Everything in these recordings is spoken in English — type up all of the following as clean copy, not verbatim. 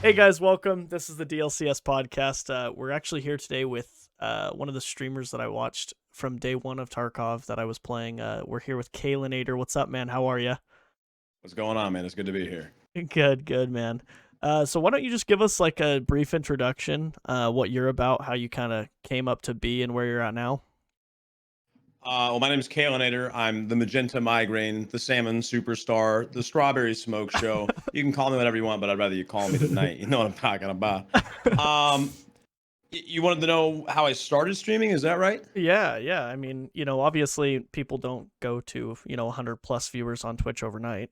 Hey guys, welcome. This is the DLCS podcast. We're actually here today with one of the streamers that I watched from day one of Tarkov that I was playing. We're here with Kaylonator. What's up, man? How are you? What's going on, man? It's good to be here. Good, man. So why don't you just give us like a brief introduction, what you're about, how you kind of came up to be, and where you're at now? Well, my name is Kaylonator. I'm the Magenta Migraine, the Salmon Superstar, the Strawberry Smoke Show. You can call me whatever you want, but I'd rather you call me tonight. You know what I'm talking about. Um, you wanted to know how I started streaming? Is that right? Yeah. I mean, obviously people don't go to 100 plus viewers on Twitch overnight.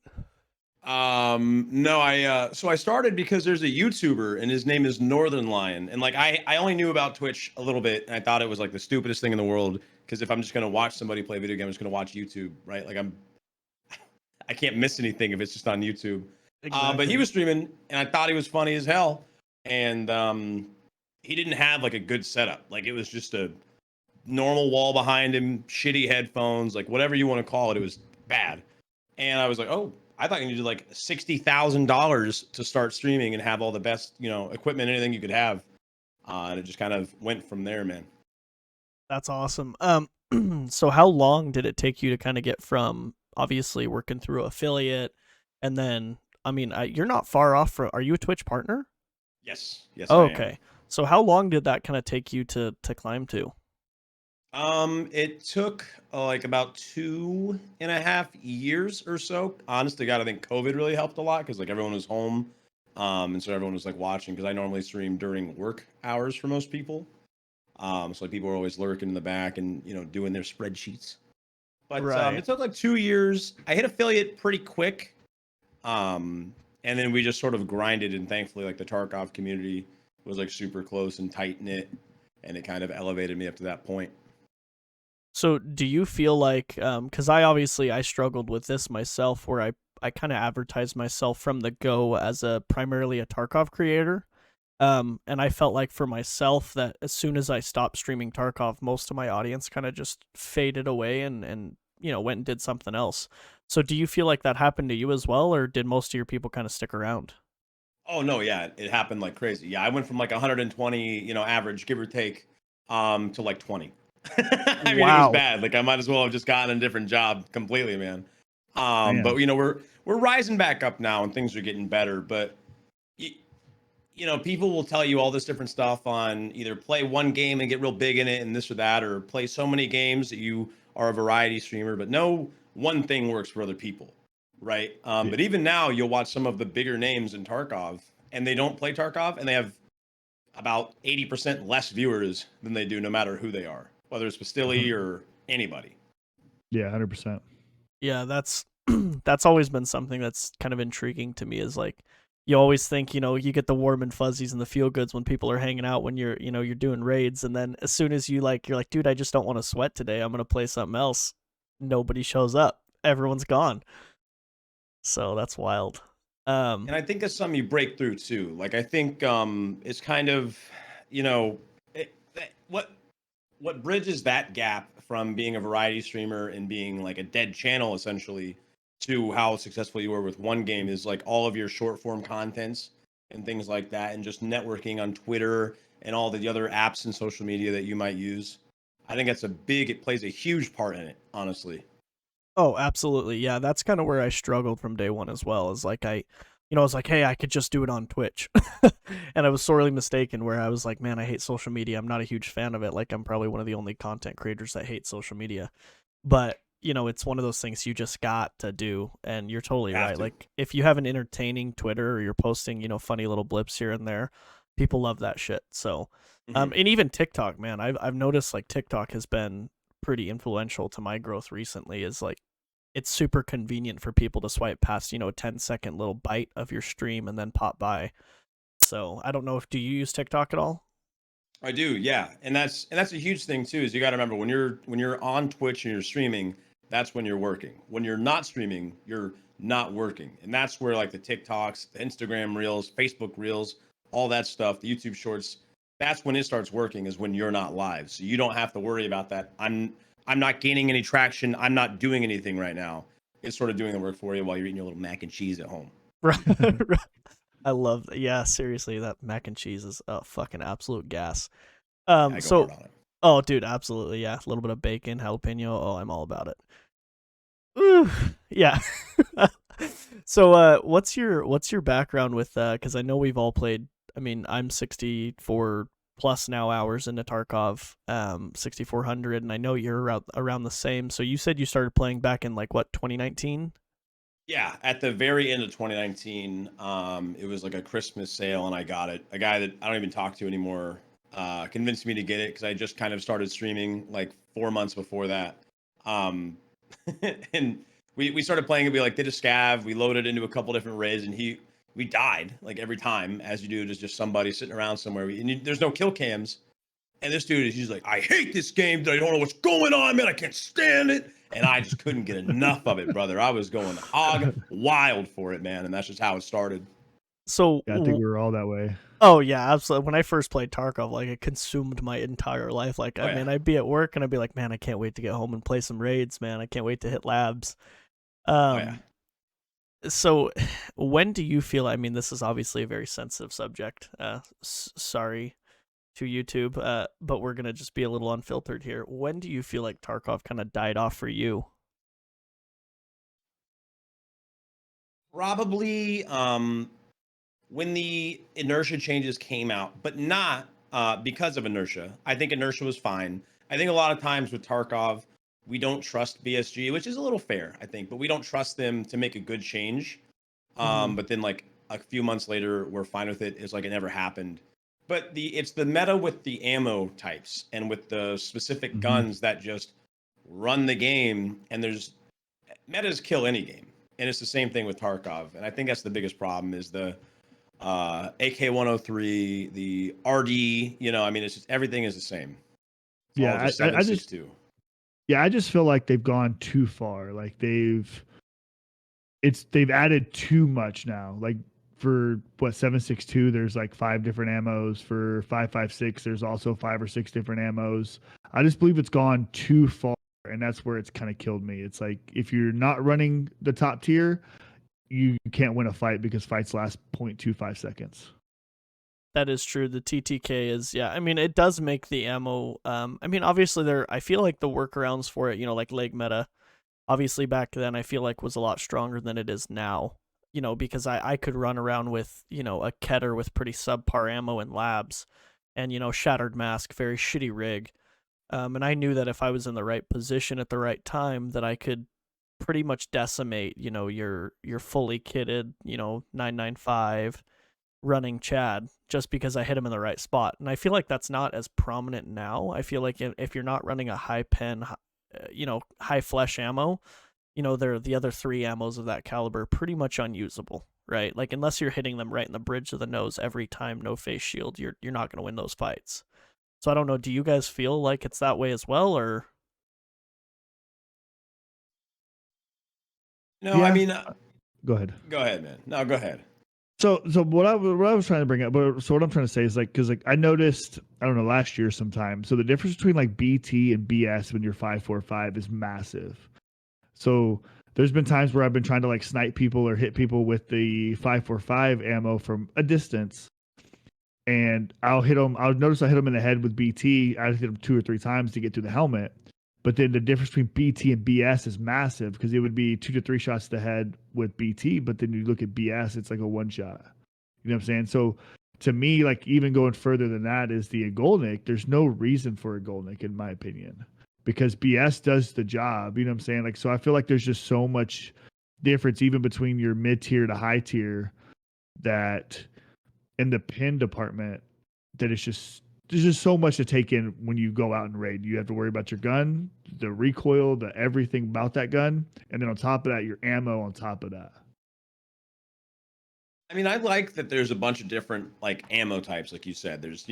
No, I started because there's a YouTuber and his name is Northern Lion. And like I only knew about Twitch a little bit and I thought it was like the stupidest thing in the world because if I'm just gonna watch somebody play video game, I'm just gonna watch YouTube, right? I can't miss anything if it's just on YouTube. But he Exactly. was streaming and I thought he was funny as hell. And he didn't have like a good setup. Like it was just a normal wall behind him, shitty headphones, like whatever you want to call it, it was bad. And I was like, oh, I thought you needed like $60,000 to start streaming and have all the best, equipment, anything you could have. And it just kind of went from there, man. That's awesome. So how long did it take you to kind of get from obviously working through affiliate, and then I mean, you're not far off from. Are you a Twitch partner? Yes, Oh, I am. okay. So how long did that kind of take you to climb to? It took like about 2.5 years or so. Honest to God, I think COVID really helped a lot because like everyone was home, and so everyone was like watching. Because I normally stream during work hours for most people. So like people were always lurking in the back and doing their spreadsheets. But Right. it took like 2 years. I hit affiliate pretty quick, and then we just sort of grinded. And thankfully, like the Tarkov community was like super close and tight knit, and it kind of elevated me up to that point. So do you feel like cuz I struggled with this myself where I kind of advertised myself from the go as a primarily a Tarkov creator. And I felt like for myself that as soon as I stopped streaming Tarkov, most of my audience kind of just faded away and went and did something else. So do you feel like that happened to you as well, or did most of your people kind of stick around? Oh no, yeah, it happened like crazy. Yeah, I went from like 120, average, give or take, to like 20. I mean, it was Wow. bad. Like I might as well have just gotten a different job completely, man. But Man, we're rising back up now, and things are getting better. But y- people will tell you all this different stuff on either play one game and get real big in it, and this or that, or play so many games that you are a variety streamer. But no one thing works for other people, right? yeah, But even now, you'll watch some of the bigger names in Tarkov, and they don't play Tarkov, and they have about 80% less viewers than they do, no matter who they are, whether it's Bastille 100 or anybody. yeah, 100%. Yeah, that's that's always been something that's kind of intriguing to me is like you always think, you get the warm and fuzzies and the feel goods when people are hanging out when you're doing raids, and then as soon as you're like, dude, I just don't want to sweat today. I'm going to play something else. Nobody shows up. Everyone's gone. So that's wild. And I think that's something you break through too. Like I think it's kind of, what bridges that gap from being a variety streamer and being like a dead channel essentially to how successful you were with one game is like all of your short form contents and things like that, and just networking on Twitter and all the other apps and social media that you might use. I think it plays a huge part in it, honestly. Oh, absolutely. Yeah, that's kind of where I struggled from day one as well. Is like I was like, hey, I could just do it on Twitch, and I was sorely mistaken. Where I was like, man, I hate social media. I'm not a huge fan of it. Like, I'm probably one of the only content creators that hate social media. But it's one of those things you just got to do, and you're totally You have right. to. Like, if you have an entertaining Twitter or you're posting, funny little blips here and there, people love that shit. So, Hmm. and even TikTok, man, I've noticed like TikTok has been pretty influential to my growth recently. Is like it's super convenient for people to swipe past, a 10-second little bite of your stream and then pop by. So I don't know if do you use TikTok at all? I do, yeah, and that's a huge thing too. Is you got to remember when you're on Twitch and you're streaming, that's when you're working. When you're not streaming, you're not working, and that's where like the TikToks, the Instagram Reels, Facebook Reels, all that stuff, the YouTube Shorts, that's when it starts working. Is when you're not live, so you don't have to worry about that. I'm not gaining any traction. I'm not doing anything right now. It's sort of doing the work for you while you're eating your little mac and cheese at home. Right. I love that. Yeah, seriously, that mac and cheese is a fucking absolute gas. I go So, hard on it. oh, dude, absolutely, yeah. A little bit of bacon, jalapeno. Oh, I'm all about it. Ooh, yeah. So, what's your background with because I know we've all played. I mean, I'm 64 plus now hours into Tarkov, 6400, and I know you're around the same. So you said you started playing back in like what 2019? Yeah, at the very end of 2019, it was like a Christmas sale, and I got it. A guy that I don't even talk to anymore convinced me to get it because I just kind of started streaming like 4 months before that. Um, and we started playing, and we like did a scav. We loaded into a couple different raids, and we died like every time, as you do. There's just somebody sitting around somewhere. There's no kill cams, and this dude is, he's like, I hate this game. I don't know what's going on, man. I can't stand it. And I just couldn't get enough of it, brother. I was going hog wild for it, man. And that's just how it started. So, Yeah, I think we were all that way. oh yeah, absolutely. When I first played Tarkov, like it consumed my entire life. Like, Oh, I yeah. mean, I'd be at work and I'd be like, man, I can't wait to get home and play some raids, man. I can't wait to hit labs. Oh, yeah. Um, so when do you feel? I mean, this is obviously a very sensitive subject. Sorry to YouTube, but we're gonna just be a little unfiltered here. When do you feel like Tarkov kind of died off for you? Probably when the inertia changes came out, but not because of inertia. I think inertia was fine. I think a lot of times with Tarkov, we don't trust BSG, which is a little fair, I think, but we don't trust them to make a good change. Mm-hmm. But then like a few months later, we're fine with it. It's like it never happened. But it's the meta with the ammo types and with the specific Mm-hmm. guns that just run the game. And there's metas kill any game, and it's the same thing with Tarkov. And I think that's the biggest problem is the AK-103, the RD. I mean, it's just everything is the same. It's all Yeah, just seven I six just two. I just feel like they've gone too far. Like they've added too much now. Like for what 7.62, there's like 5 different ammos. For 5.56, there's also 5 or 6 different ammos. I just believe it's gone too far, and that's where it's kind of killed me. It's like if you're not running the top tier, you can't win a fight because fights last 0.25 seconds. That is true. The TTK is, yeah. I mean, it does make the ammo. I mean, obviously I feel like the workarounds for it, like leg meta, obviously back then I feel like was a lot stronger than it is now. Because I could run around with, a Keter with pretty subpar ammo in labs, and shattered mask, very shitty rig. And I knew that if I was in the right position at the right time, that I could pretty much decimate, your fully kitted, 995 running Chad just because I hit him in the right spot. And I feel like that's not as prominent now. I feel like if you're not running a high pen, high flesh ammo, they're the other three ammos of that caliber pretty much unusable, right? Like unless you're hitting them right in the bridge of the nose every time, no face shield, you're not going to win those fights. So I don't know. Do you guys feel like it's that way as well, or? No, I Yeah, mean, go ahead. go ahead, man. No, go ahead. So what I was trying to bring up, so what I'm trying to say is like because like I noticed I don't know last year sometime. So the difference between like BT and BS when you're 5.45 is massive. So there's been times where I've been trying to like snipe people or hit people with the 5.45 ammo from a distance, and I'll hit them. I'll notice I hit them in the head with BT. I hit them 2 or 3 times to get through the helmet. But then the difference between BT and BS is massive because it would be 2 to 3 shots to the head with BT, but then you look at BS, it's like a one shot. You know what I'm saying? So to me, like even going further than that is the Golnick. There's no reason for a Golnick, in my opinion, because BS does the job. You know what I'm saying? Like, so I feel like there's just so much difference even between your mid tier to high tier that in the pin department that it's just there's just so much to take in when you go out and raid. You have to worry about your gun, the recoil, the everything about that gun, and then on top of that, your ammo on top of that. I mean, I like that there's a bunch of different like ammo types, like you said. There's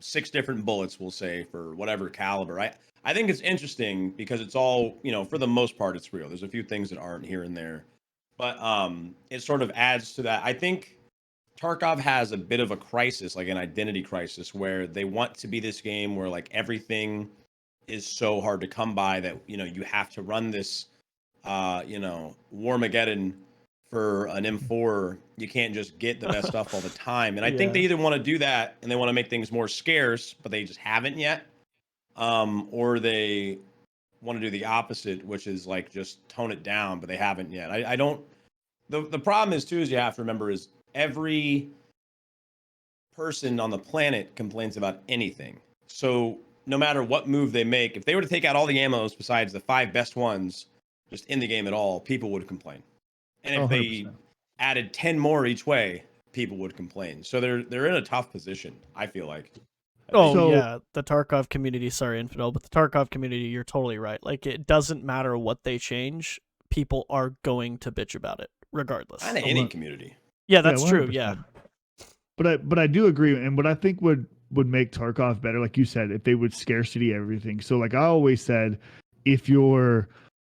6 different bullets, we'll say, for whatever caliber. I think it's interesting because it's all for the most part it's real. There's a few things that aren't here and there, but it sort of adds to that. I think Tarkov has a bit of a crisis, like an identity crisis, where they want to be this game where like everything is so hard to come by that you have to run this Warmageddon for an M4, you can't just get the best stuff all the time. And I think Yeah. they either want to do that and they want to make things more scarce, but they just haven't yet, or they want to do the opposite, which is like just tone it down, but they haven't yet. I don't. The problem is too is you have to remember is every person on the planet complains about anything. So no matter what move they make, if they were to take out all the ammos besides the 5 best ones just in the game at all, people would complain. And Oh, if they 100%. added 10 more each way, people would complain. So they're in a tough position, I feel like. I Oh think So- yeah, the Tarkov community. Sorry, Infidel, but the Tarkov community, you're totally right. Like it doesn't matter what they change, people are going to bitch about it regardless. kind of any community. Yeah, that's true. 100%. Yeah, But I do agree, and what I think would make Tarkov better, like you said, if they would scarcity everything. So like I always said, if you're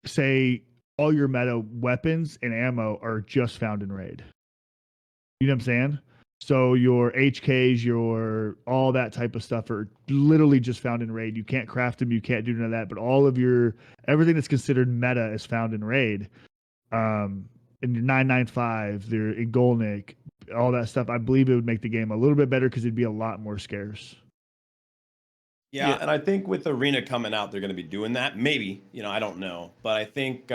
say all your meta weapons and ammo are just found in raid. You know what I'm saying? So your HKs, your all that type of stuff are literally just found in raid. You can't craft them, you can't do none of that. But all of your everything that's considered meta is found in raid. And your 995, their Igolnik, all that stuff. I believe it would make the game a little bit better because it'd be a lot more scarce. Yeah, Yeah. and I think with Arena coming out, they're going to be doing that. Maybe, I don't know, but I think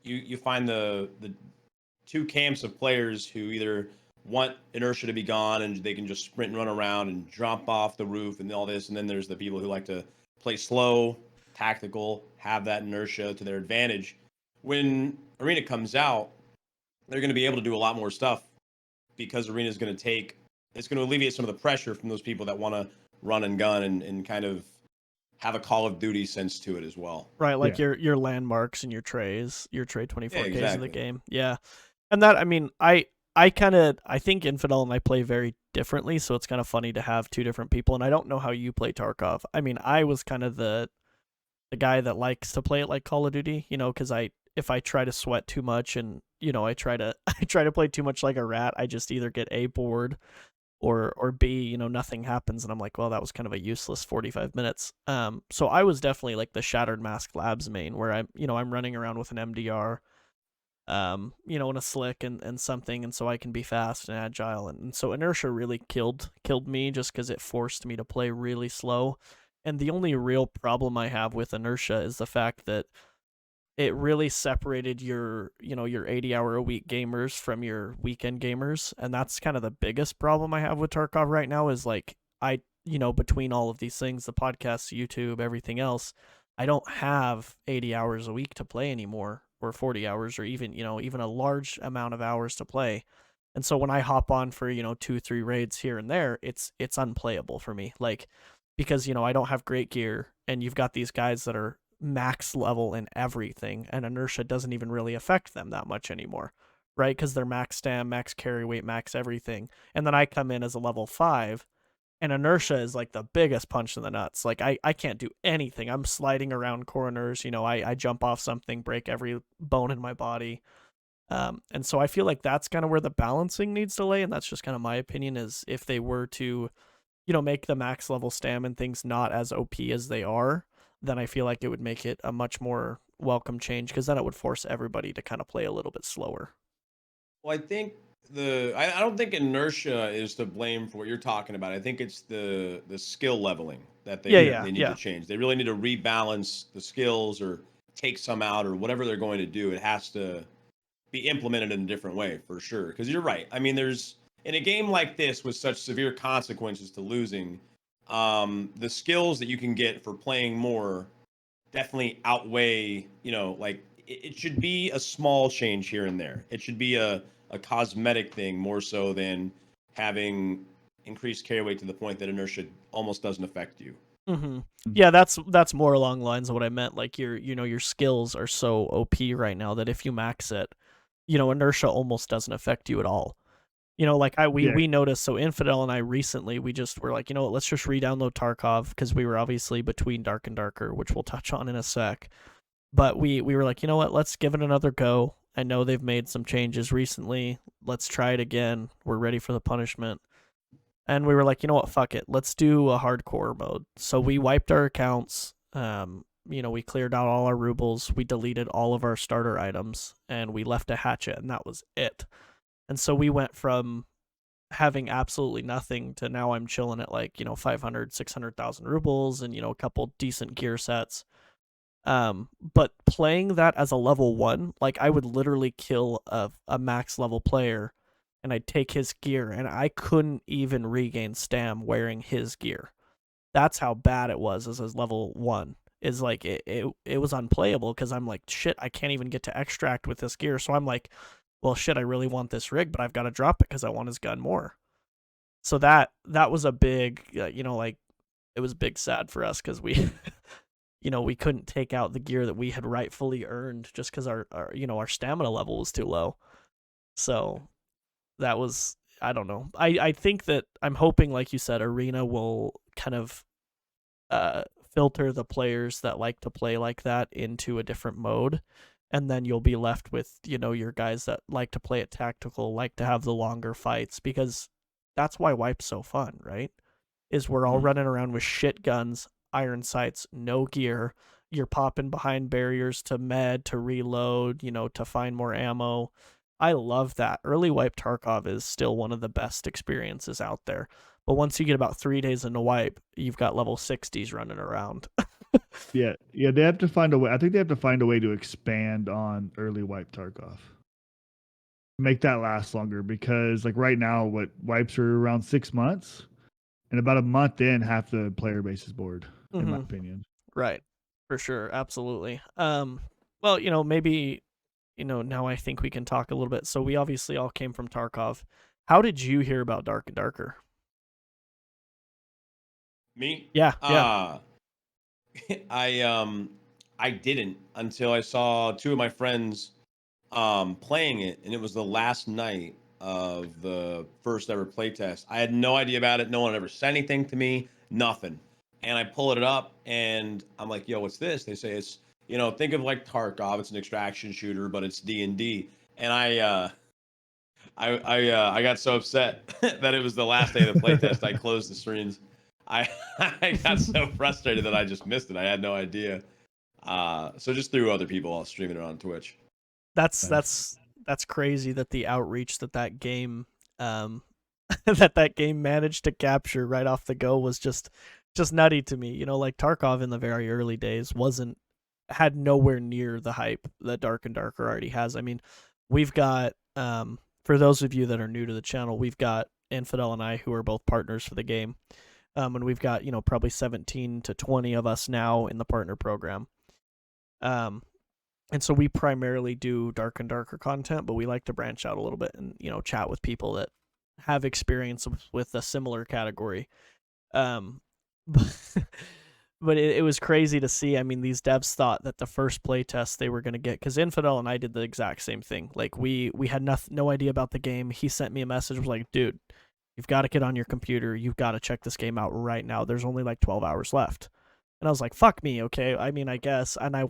you find the two camps of players who either want inertia to be gone and they can just sprint and run around and drop off the roof and all this, and then there's the people who like to play slow, tactical, have that inertia to their advantage. When Arena comes out, they're going to be able to do a lot more stuff because Arena is going to it's going to alleviate some of the pressure from those people that want to run and gun and kind of have a Call of Duty sense to it as well. right. Like your landmarks and your trays, your tray 24Ks of the exactly. game. Yeah, and that I mean I think Infidel and I play very differently, so it's kind of funny to have two different people. And I don't know how you play Tarkov. I mean, I was kind of the guy that likes to play it like Call of Duty, because if I try to sweat too much and I try to play too much like a rat, I just either get A, bored, or B, nothing happens and I'm like, well, that was kind of a useless 45 minutes. So I was definitely like the Shattered Mask Labs main where I'm running around with an MDR, and a slick and something, and so I can be fast and agile, and so inertia really killed me just because it forced me to play really slow. And the only real problem I have with inertia is the fact that it really separated your 80-hour-a-week gamers from your weekend gamers, and that's kind of the biggest problem I have with Tarkov right now is like between all of these things, the podcasts, YouTube, everything else, I don't have 80 hours a week to play anymore, or 40 hours, or even a large amount of hours to play. And so when I hop on for 2-3 raids here and there, it's unplayable for me, like, because I don't have great gear, and you've got these guys that are max level in everything, and inertia doesn't even really affect them that much anymore, right? Because they're max stam, max carry weight, max everything. And then I come in as a level 5, and inertia is like the biggest punch in the nuts. Like I can't do anything. I'm sliding around corners, I jump off something, break every bone in my body. And so I feel like that's kind of where the balancing needs to lay, and that's just kind of my opinion, is if they were to make the max level stam and things not as OP as they are, then I feel like it would make it a much more welcome change, because then it would force everybody to kind of play a little bit slower. Well, I think I don't think inertia is to blame for what you're talking about. I think it's the skill leveling that they need to change. They really need to rebalance the skills or take some out or whatever they're going to do. It has to be implemented in a different way for sure. Because you're right. I mean, there's in a game like this with such severe consequences to losing, the skills that you can get for playing more definitely outweigh, like it should be a small change here and there. It should be a cosmetic thing more so than having increased carry weight to the point that inertia almost doesn't affect you. Mm-hmm. Yeah, that's more along the lines of what I meant. Like your skills are so OP right now that if you max it, inertia almost doesn't affect you at all. Like we noticed. So Infidel and I recently, we just were like, let's just re-download Tarkov, because we were obviously between Dark and Darker, which we'll touch on in a sec. But we were like, you know what, let's give it another go. I know they've made some changes recently. Let's try it again. We're ready for the punishment. And we were like, you know what, fuck it. Let's do a hardcore mode. So we wiped our accounts. we cleared out all our rubles, we deleted all of our starter items, and we left a hatchet, and that was it. And so we went from having absolutely nothing to now I'm chilling at like 500 600,000 rubles and a couple decent gear sets. But playing that as a level 1, like I would literally kill a max level player and I'd take his gear and I couldn't even regain stam wearing his gear. That's how bad it was as level 1. Is like it was unplayable because I'm like, shit, I can't even get to extract with this gear. So I'm like, well, shit, I really want this rig, but I've got to drop it because I want his gun more. So that was a big, like it was big sad for us because we, we couldn't take out the gear that we had rightfully earned just because our stamina level was too low. So that was, I don't know. I think that I'm hoping, like you said, Arena will kind of filter the players that like to play like that into a different mode, and then you'll be left with your guys that like to play it tactical, like to have the longer fights, because that's why Wipe's so fun, right? Is we're all running around with shit guns, iron sights, no gear. You're popping behind barriers to med, to reload, to find more ammo. I love that. Early Wipe Tarkov is still one of the best experiences out there. But once you get about 3 days into Wipe, you've got level 60s running around. Yeah, they have to find a way. I think they have to find a way to expand on early Wipe Tarkov. Make that last longer, because like right now, what wipes are around 6 months, and about a month in, half the player base is bored, in my opinion. Right. For sure. Absolutely. Well, maybe, now I think we can talk a little bit. So we obviously all came from Tarkov. How did you hear about Dark and Darker? Me? Yeah. I didn't until I saw two of my friends playing it, and it was the last night of the first ever playtest. I had no idea about it. No one ever said anything to me. Nothing. And I pull it up, and I'm like, "Yo, what's this?" They say it's think of like Tarkov. It's an extraction shooter, but it's D&D. And I got so upset that it was the last day of the playtest. I closed the streams. I I got so frustrated that I just missed it. I had no idea. So just through other people all streaming it on Twitch. That's crazy that the outreach that game that game managed to capture right off the go was just nutty to me. Like Tarkov in the very early days had nowhere near the hype that Dark and Darker already has. I mean, we've got for those of you that are new to the channel, we've got Infidel and I, who are both partners for the game. And we've got, probably 17 to 20 of us now in the partner program. And so we primarily do Dark and Darker content, but we like to branch out a little bit and, chat with people that have experience with a similar category. But it was crazy to see. I mean, these devs thought that the first playtest they were going to get, because Infidel and I did the exact same thing. Like, we had no idea about the game. He sent me a message, was like, dude, you've got to get on your computer. You've got to check this game out right now. There's only like 12 hours left. And I was like, fuck me, okay? I mean, I guess. And I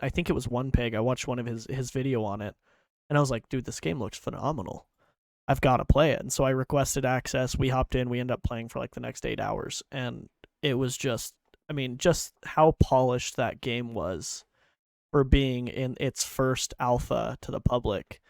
think it was One Peg. I watched one of his video on it. And I was like, dude, this game looks phenomenal. I've got to play it. And so I requested access. We hopped in. We ended up playing for like the next 8 hours. And it was just how polished that game was for being in its first alpha to the public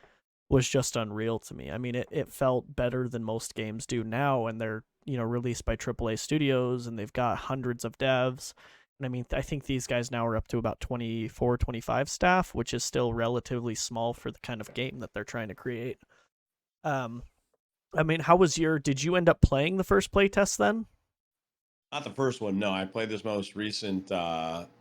was just unreal to me. I mean, it felt better than most games do now, and they're, released by AAA studios, and they've got hundreds of devs. And I mean, I think these guys now are up to about 24, 25 staff, which is still relatively small for the kind of game that they're trying to create. I mean, did you end up playing the first playtest then? Not the first one, no. I played this most recent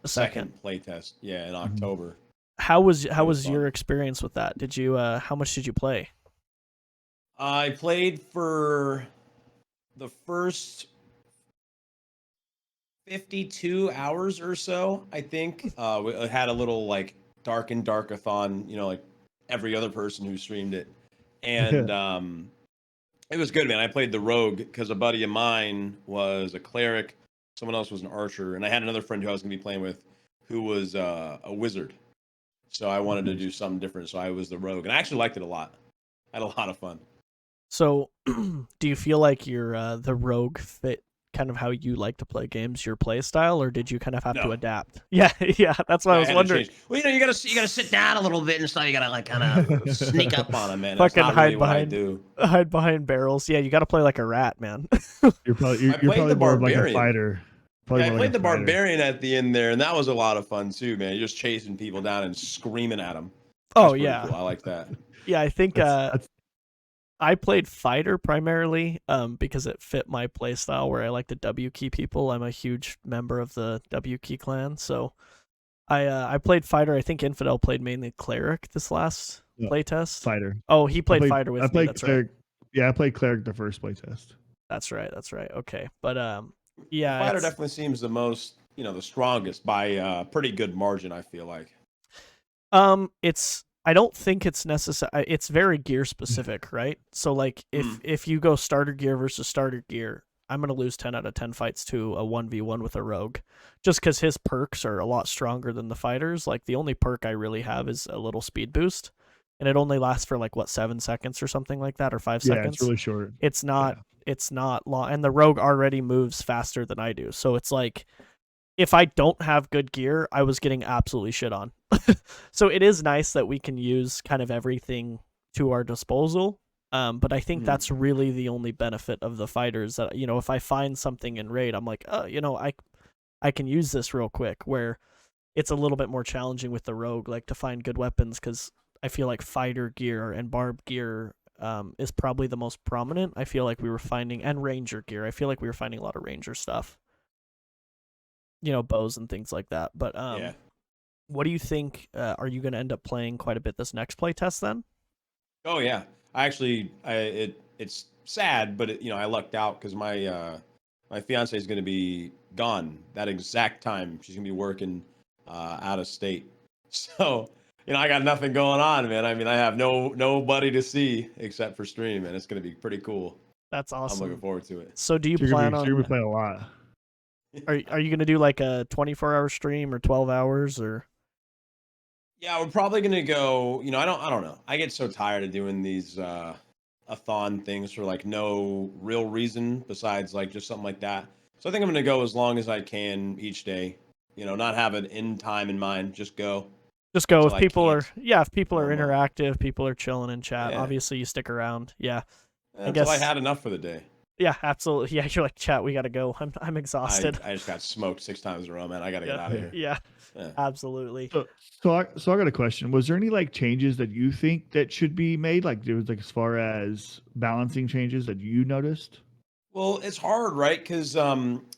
second playtest, in October. How was your experience with that? Did you how much did you play? I played for the first 52 hours or so, I think. We had a little like Dark and Darkathon, like every other person who streamed it. And it was good, man. I played the rogue because a buddy of mine was a cleric, someone else was an archer, and I had another friend who I was going to be playing with who was a wizard. So I wanted to do something different, so I was the rogue, and I actually liked it a lot. I had a lot of fun. So, do you feel like your the rogue fit kind of how you like to play games, your play style, or did you kind of have to No. adapt? Yeah, yeah, that's what I I was had to wondering. change. Well, you gotta sit down a little bit and stuff. You gotta like kind of sneak up on them, man. That's Fucking not really what I do. hide behind barrels. Yeah, you got to play like a rat, man. You're probably I you're played probably the more of like a barbarian. fighter. Probably Yeah, I more played like the a fighter. barbarian at the end there, and that was a lot of fun too, man. You're just chasing people down and screaming at them. Oh That's pretty yeah, cool. I like that. yeah. I think That's I played fighter primarily because it fit my play style where I like to W key people. I'm a huge member of the W key clan, so I played fighter. I think Infidel played mainly cleric this last No, playtest. fighter. Oh, he played fighter I with me. played That's right. cleric. Yeah, I played cleric the first playtest. That's right. That's right. Okay, but The yeah, fighter it's definitely seems the most, the strongest by a pretty good margin. I feel like. it's I don't think it's necessary. It's very gear specific, right? So like if you go starter gear versus starter gear, I'm gonna lose 10 out of 10 fights to a 1v1 with a rogue, just because his perks are a lot stronger than the fighters. Like the only perk I really have is a little speed boost, and it only lasts for like what 7 seconds or something like that, or 5 Yeah, seconds. it's really short. It's not. Yeah. It's not long, and the rogue already moves faster than I do. So it's like if I don't have good gear, I was getting absolutely shit on. So it is nice that we can use kind of everything to our disposal. But I think that's really the only benefit of the fighters that, if I find something in raid, I'm like, oh, I can use this real quick, where it's a little bit more challenging with the rogue, like to find good weapons, because I feel like fighter gear and barb gear is probably the most prominent. I feel like we were finding, and ranger gear. I feel like we were finding a lot of ranger stuff, bows and things like that. But Yeah. what do you think? Are you going to end up playing quite a bit this next play test then? Oh yeah. I actually, it's sad, but I lucked out because my fiance is going to be gone that exact time. She's going to be working out of state, so I got nothing going on, man. I mean, I have nobody to see except for stream, and it's going to be pretty cool. That's awesome. I'm looking forward to it. So do you So plan you're gonna on? be playing a lot. Are you going to do like a 24-hour stream or 12 hours or? Yeah, we're probably gonna go. I don't know. I get so tired of doing these a-thon things for like no real reason besides like just something like that. So I think I'm gonna go as long as I can each day. Not have an end time in mind. Just go. Just go Until if I people are. can't Yeah, if people are no more. interactive, people are chilling in chat. Yeah. Obviously, you stick around. Yeah, Until I had enough for the day. yeah, absolutely. Yeah, you're like, chat, we gotta go. I'm exhausted. I just got smoked 6 times in a row, man. I gotta get out of here. Yeah, Yeah. absolutely. So I got a question. Was there any like changes that you think that should be made? Like there was like as far as balancing changes that you noticed? Well, it's hard, right? Because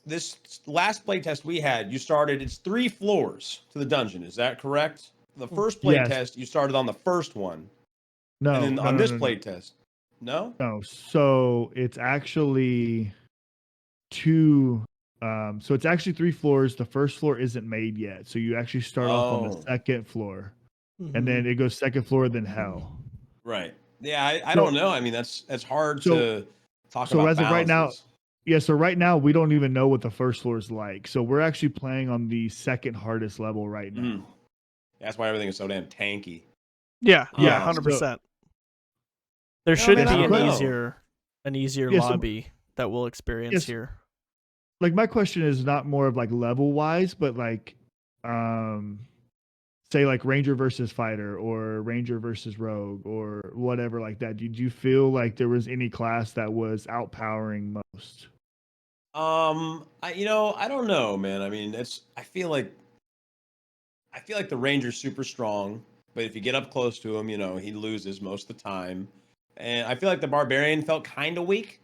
this last playtest we had, it's 3 floors to the dungeon. Is that correct? The first Yes. playtest, you started on the first one. No. And then no, on no, this no, no. playtest, no? No. So it's actually 2. So it's actually 3 floors. The first floor isn't made yet. So you actually start off on the Oh. second floor, Mhm. and then it goes second floor, then hell. Right. Yeah, I So- don't know. I mean, that's hard so- to talk so about as of right now- balances. Yeah. So right now we don't even know what the first floor is like. So we're actually playing on the second hardest level right now. Mm. That's why everything is so damn tanky. Yeah, Yeah, 100%. There No, should man, I be don't know. an easier Yeah, so- lobby that we'll experience Yes. here. Like my question is not more of like level wise, but like, say like Ranger versus Fighter or Ranger versus Rogue or whatever like that. Did you feel like there was any class that was outpowering most? I don't know, man. I mean, I feel like the Ranger's super strong, but if you get up close to him, he loses most of the time. And I feel like the Barbarian felt kind of weak.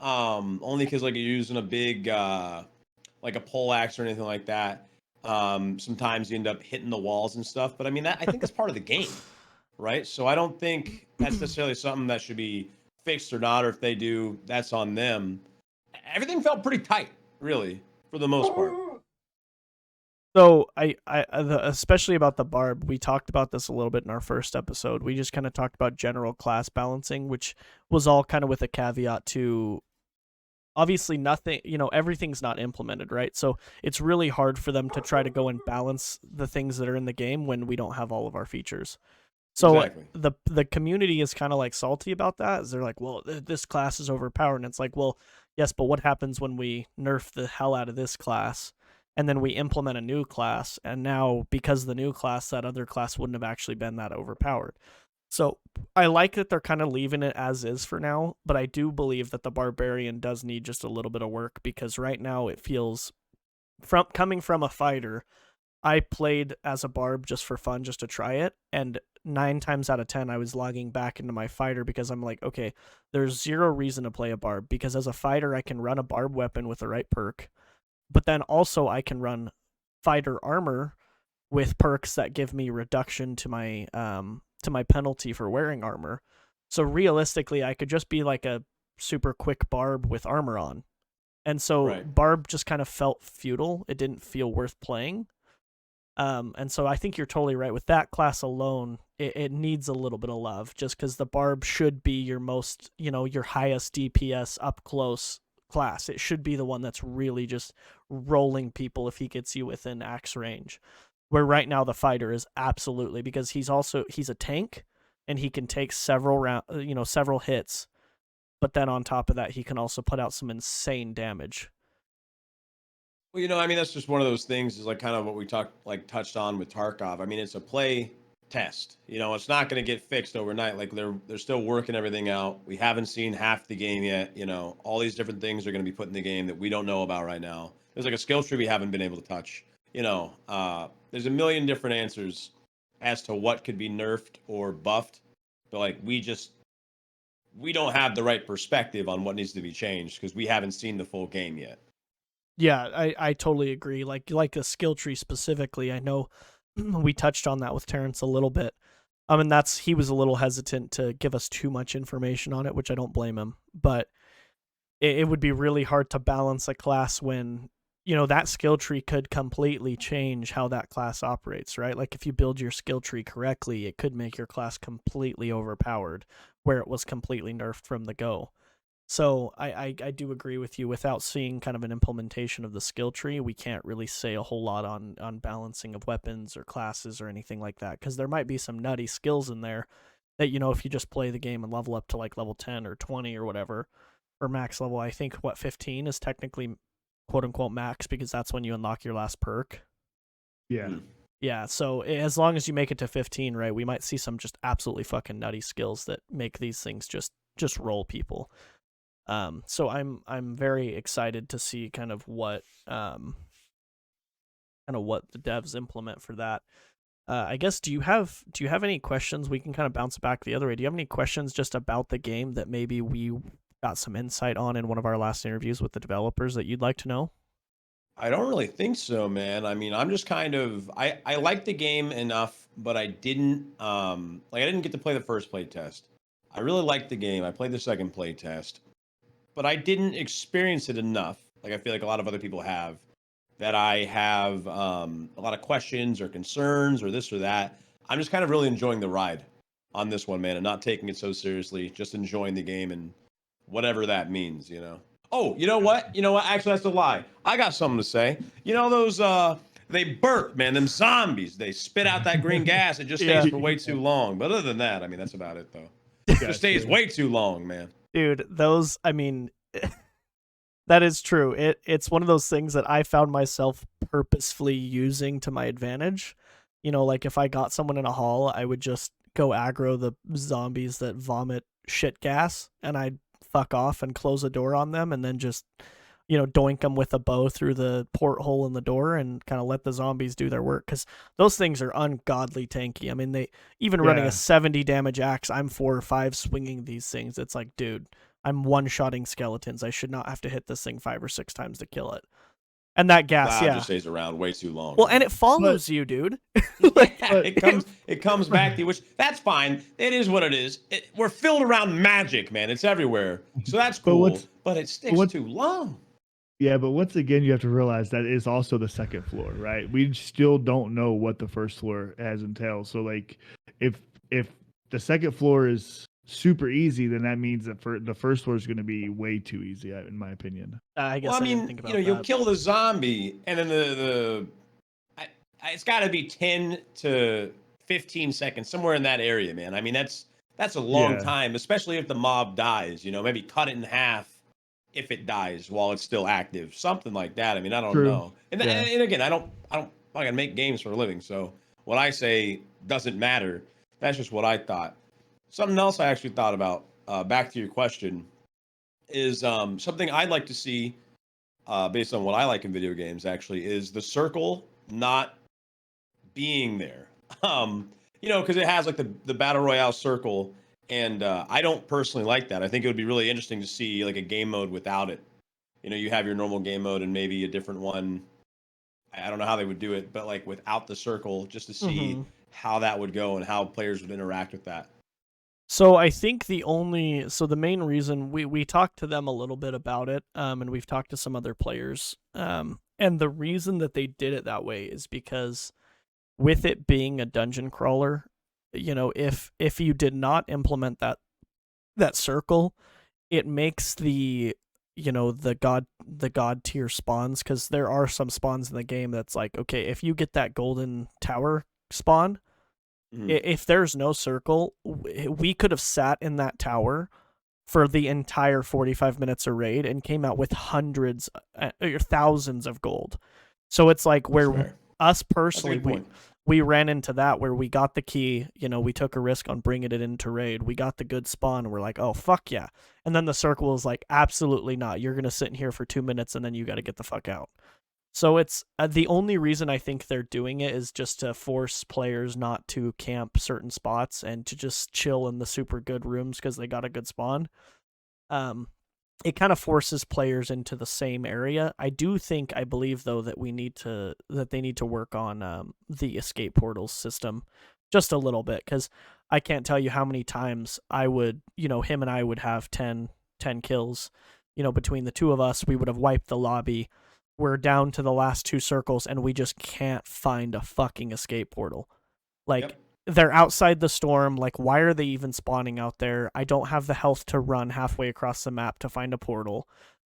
Only because like you're using a big like a pole axe or anything like that. Sometimes you end up hitting the walls and stuff. But I mean, I think that's part of the game, right? So I don't think that's necessarily something that should be fixed or not, or if they do, that's on them. Everything felt pretty tight, really, for the most part. So especially about the barb, we talked about this a little bit in our first episode. We just kind of talked about general class balancing, which was all kind of with a caveat to obviously nothing, everything's not implemented, right? So it's really hard for them to try to go and balance the things that are in the game when we don't have all of our features. So Exactly. the community is kind of like salty about that. Is they're like, well, this class is overpowered, and it's like, well, Yes, but what happens when we nerf the hell out of this class and then we implement a new class, and now because of the new class, that other class wouldn't have actually been that overpowered? So I like that they're kind of leaving it as is for now, but I do believe that the barbarian does need just a little bit of work, because right now it feels, from coming from a fighter, I played as a barb just for fun, just to try it, and 9 times out of 10 I was logging back into my fighter because I'm like, okay, there's zero reason to play a barb, because as a fighter I can run a barb weapon with the right perk, but then also I can run fighter armor with perks that give me reduction to my penalty for wearing armor. So realistically, I could just be like a super quick barb with armor on. And so Right. barb just kind of felt futile. It didn't feel worth playing. And so I think you're totally right with that class alone. It needs a little bit of love, just because the barb should be your most, your highest DPS up close class. It should be the one that's really just rolling people if he gets you within axe range. Where right now the fighter is absolutely, because he's a tank and he can take several hits, but then on top of that he can also put out some insane damage. Well, I mean, that's just one of those things, is like kind of what we touched on with Tarkov. I mean, it's a play test. It's not going to get fixed overnight. Like they're still working everything out. We haven't seen half the game yet. All these different things are going to be put in the game that we don't know about right now. There's like a skill tree we haven't been able to touch. There's a million different answers as to what could be nerfed or buffed, but like we don't have the right perspective on what needs to be changed because we haven't seen the full game yet. Yeah, I totally agree. Like a skill tree specifically, I know we touched on that with Terrence a little bit. And he was a little hesitant to give us too much information on it, which I don't blame him. But it would be really hard to balance a class when, that skill tree could completely change how that class operates, right? Like if you build your skill tree correctly, it could make your class completely overpowered where it was completely nerfed from the go. So I do agree with you. Without seeing kind of an implementation of the skill tree, we can't really say a whole lot on balancing of weapons or classes or anything like that, because there might be some nutty skills in there that, if you just play the game and level up to like level 10 or 20 or whatever, or max level, I think 15 is technically quote unquote max, because that's when you unlock your last perk. Yeah. Yeah, so as long as you make it to 15, right, we might see some just absolutely fucking nutty skills that make these things just roll people. So I'm very excited to see kind of what the devs implement for that. I guess do you have any questions? We can kind of bounce back the other way. Do you have any questions just about the game that maybe we got some insight on in one of our last interviews with the developers that you'd like to know? I don't really think so, man. I mean, I'm just kind of I like the game enough, but I didn't I didn't get to play the first play test. I really liked the game. I played the second play test, but I didn't experience it enough. Like I feel like a lot of other people have, that I have a lot of questions or concerns or this or that. I'm just kind of really enjoying the ride on this one, man, and not taking it so seriously. Just enjoying the game and whatever that means. Oh, you know what? You know what? Actually, that's a lie. I got something to say. Those they burp, man. Them zombies. They spit out that green gas. It just stays for way too long. But other than that, I mean, that's about it, though. It just stays way too long, man. Dude, those, I mean, that is true. It's one of those things that I found myself purposefully using to my advantage. Like if I got someone in a hall, I would just go aggro the zombies that vomit shit gas, and I'd fuck off and close a door on them, and then just doink them with a bow through the porthole in the door and kind of let the zombies do their work, because those things are ungodly tanky. I mean, they even running a 70 damage axe, I'm 4 or 5 swinging these things. It's like, dude, I'm one-shotting skeletons. I should not have to hit this thing 5 or 6 times to kill it. And that gas, just stays around way too long. Well, and it follows you, dude. It comes back to you, which that's fine. It is what it is. We're filled around magic, man. It's everywhere, so that's cool. But it sticks too long. Yeah, but once again, you have to realize that is also the second floor, right? We still don't know what the first floor has entailed. So, like, if the second floor is super easy, then that means that for the first floor is going to be way too easy, in my opinion. I guess I didn't think about that. You'll kill the zombie, and then it's got to be 10 to 15 seconds, somewhere in that area, man. I mean, that's a long time, especially if the mob dies. Maybe cut it in half if it dies while it's still active, something like that. I mean, I don't True. know. And, Yeah. and again, I don't fucking make games for a living, so what I say doesn't matter. That's just what I thought. Something else I actually thought about. Back to your question is something I'd like to see, based on what I like in video games. Actually, is the circle not being there. Because it has like the battle royale circle, and I don't personally like that. I think it would be really interesting to see like a game mode without it. You have your normal game mode and maybe a different one. I don't know how they would do it, but like without the circle, just to see how that would go and how players would interact with that. So I think the main reason we talked to them a little bit about it, and we've talked to some other players, and the reason that they did it that way is because with it being a dungeon crawler, if you did not implement that circle, it makes the god tier spawns, because there are some spawns in the game that's like, okay, if you get that golden tower spawn, if there's no circle, we could have sat in that tower for the entire 45 minutes of raid and came out with hundreds or thousands of gold. So it's like where us personally, we ran into that where we got the key, we took a risk on bringing it into raid. We got the good spawn and we're like, oh, fuck yeah. And then the circle is like, absolutely not. You're going to sit in here for 2 minutes and then you got to get the fuck out. So it's the only reason I think they're doing it is just to force players not to camp certain spots and to just chill in the super good rooms because they got a good spawn. It kind of forces players into the same area. I believe though that they need to work on the escape portals system just a little bit, because I can't tell you how many times I would, him and I would have 10 kills, between the two of us. We would have wiped the lobby. We're down to the last 2 circles and we just can't find a fucking escape portal. Like, they're outside the storm. Like, why are they even spawning out there? I don't have the health to run halfway across the map to find a portal.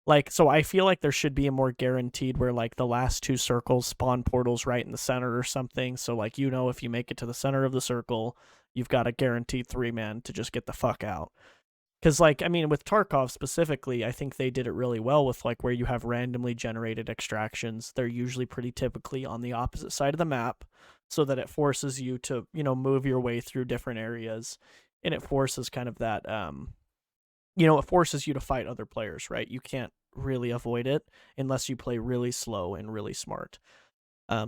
Like, so I feel like there should be a more guaranteed where, like, the last 2 circles spawn portals right in the center or something. So, like, if you make it to the center of the circle, you've got a guaranteed 3-man to just get the fuck out. Because, like, I mean, with Tarkov specifically, I think they did it really well with, like, where you have randomly generated extractions. They're usually pretty typically on the opposite side of the map, so that it forces you to, move your way through different areas. And it forces kind of that, it forces you to fight other players, right? You can't really avoid it unless you play really slow and really smart.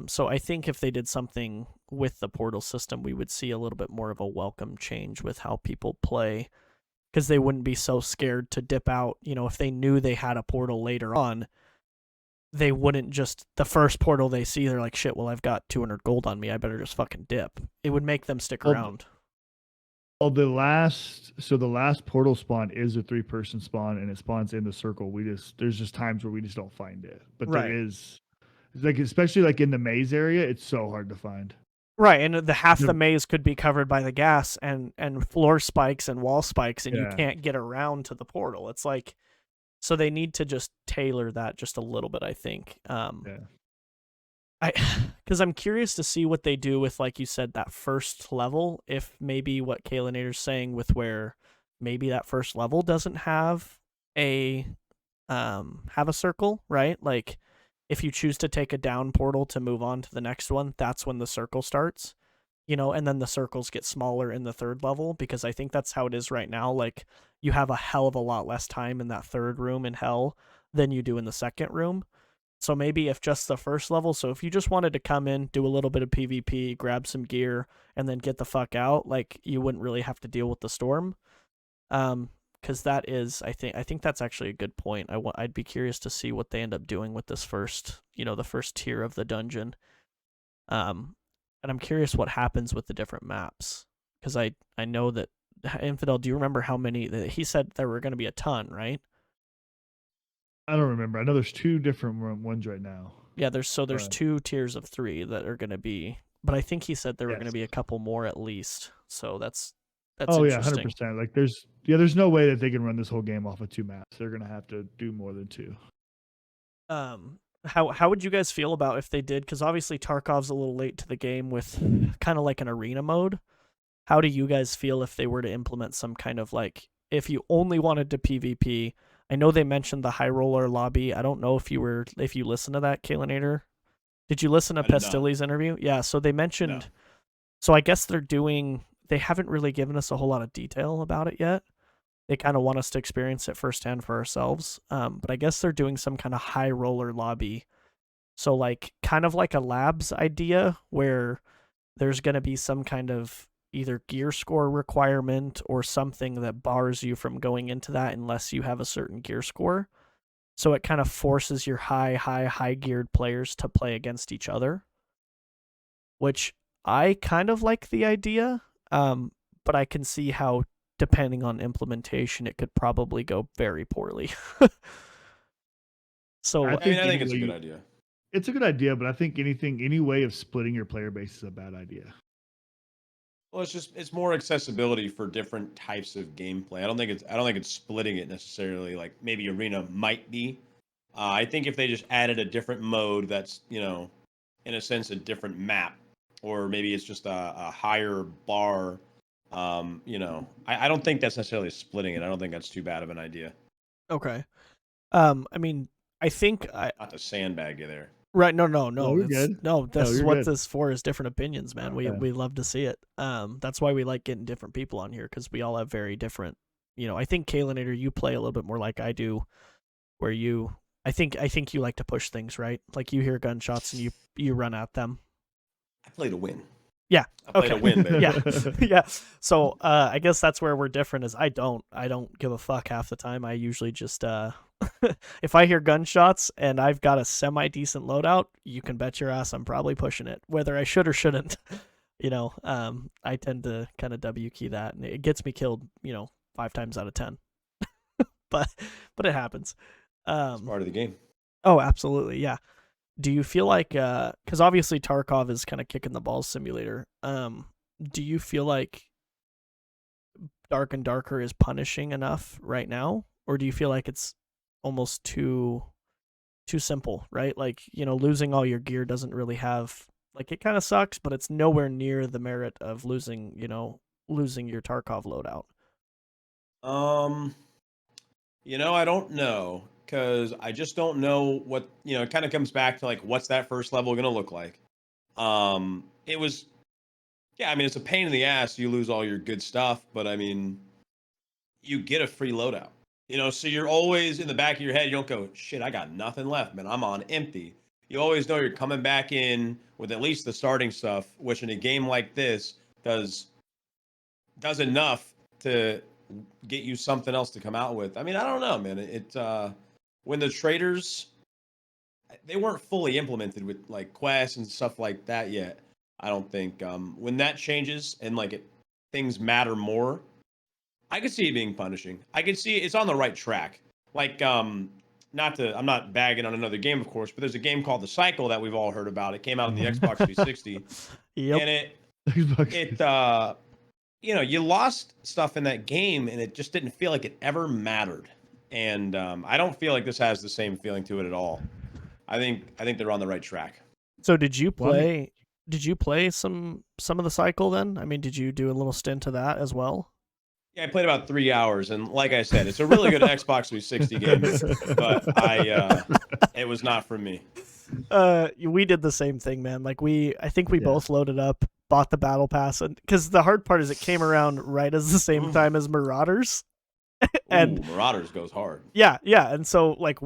So I think if they did something with the portal system, we would see a little bit more of a welcome change with how people play, because they wouldn't be so scared to dip out. If they knew they had a portal later on, they wouldn't just, the first portal they see, they're like, shit, well, I've got 200 gold on me, I better just fucking dip. It would make them stick around. The last portal spawn is a 3-person spawn, and it spawns in the circle. There's just times where we just don't find it. But right. There is, like, especially like in the maze area, it's so hard to find. Right, and the maze could be covered by the gas and floor spikes and wall spikes, and you can't get around to the portal. It's like, so they need to just tailor that just a little bit, I think. Because I'm curious to see what they do with, like you said, that first level. If maybe what Kaylonator's saying with where maybe that first level doesn't have a circle, right? Like, if you choose to take a down portal to move on to the next one, that's when the circle starts, and then the circles get smaller in the third level, because I think that's how it is right now. Like, you have a hell of a lot less time in that third room in hell than you do in the second room. So maybe if just the first level, so if you just wanted to come in, do a little bit of PvP, grab some gear, and then get the fuck out, like, you wouldn't really have to deal with the storm. Because that is, I think that's actually a good point. I'd be curious to see what they end up doing with this first, the first tier of the dungeon. And I'm curious what happens with the different maps, because I know that Infidel. Do you remember how many? He said there were going to be a ton, right? I don't remember. I know there's 2 different ones right now. Yeah, there's 2 tiers of 3 that are going to be, but I think he said there were going to be a couple more at least. So that's oh yeah, interesting. 100%. Like, there's no way that they can run this whole game off of 2 maps. They're gonna have to do more than 2. How would you guys feel about if they did? Because obviously Tarkov's a little late to the game with kind of like an arena mode. How do you guys feel if they were to implement some kind of, like, if you only wanted to PvP, I know they mentioned the high roller lobby. I don't know if you listened to that, Kaylonator. Did you listen to I did not. Pastili's interview? Yeah, so they mentioned. No. So I guess they haven't really given us a whole lot of detail about it yet. They kind of want us to experience it firsthand for ourselves. But I guess they're doing some kind of high roller lobby. So like kind of like a labs idea where there's going to be some kind of either gear score requirement or something that bars you from going into that unless you have a certain gear score. So it kind of forces your high geared players to play against each other, which I kind of like the idea, but I can see how, depending on implementation, it could probably go very poorly. So I think it's a good idea. It's a good idea, but I think any way of splitting your player base is a bad idea. Well, it's more accessibility for different types of gameplay. I don't think it's splitting it necessarily. Like maybe Arena might be. I think if they just added a different mode that's, in a sense, a different map, or maybe it's just a higher bar. I don't think that's necessarily splitting it. I don't think that's too bad of an idea. Okay. I mean, I think Not to sandbag you there. Right, no. you're good. No, this is you're what good. this for is different opinions, man. Okay. We love to see it. That's why we like getting different people on here because we all have very different. I think Kaylonator, you play a little bit more like I do, where I think you like to push things, right? Like you hear gunshots and you run at them. I play to win. Yeah. I play to win, baby. Yeah. Yeah. So I guess that's where we're different. Is I don't give a fuck half the time. I usually just if I hear gunshots and I've got a semi decent loadout, you can bet your ass I'm probably pushing it, whether I should or shouldn't. I tend to kind of W key that, and it gets me killed, 5 times out of 10. but it happens. It's part of the game. Oh, absolutely, yeah. Do you feel like, because obviously Tarkov is kind of kicking the balls simulator. Do you feel like Dark and Darker is punishing enough right now, or do you feel like it's almost too simple, right? Like, losing all your gear doesn't really have, like, it kind of sucks, but it's nowhere near the merit of losing your Tarkov loadout. I don't know, because I just don't know what, it kind of comes back to like, what's that first level going to look like? It was, yeah, I mean, it's a pain in the ass. You lose all your good stuff, but I mean, you get a free loadout, so you're always in the back of your head. You don't go, shit, I got nothing left, man. I'm on empty. You always know you're coming back in with at least the starting stuff, which in a game like this does enough to get you something else to come out with. I mean, I don't know, man. When the traders, they weren't fully implemented with like quests and stuff like that yet. I don't think when that changes and like things matter more, I could see it being punishing. I could see it's on the right track. Like I'm not bagging on another game, of course, but there's a game called The Cycle that we've all heard about. It came out on the Xbox 360. Yep. And you lost stuff in that game, and it just didn't feel like it ever mattered. And I don't feel like this has the same feeling to it at all. I think they're on the right track. So did you play? Did you play some of The Cycle then? I mean, did you do a little stint of that as well? Yeah, I played about 3 hours, and like I said, it's a really good Xbox 360 game, but it was not for me. We did the same thing, man. Like I think we both loaded up, bought the battle pass, and because the hard part is it came around right as the same time as Marauders. And Marauders goes hard. Yeah, and so like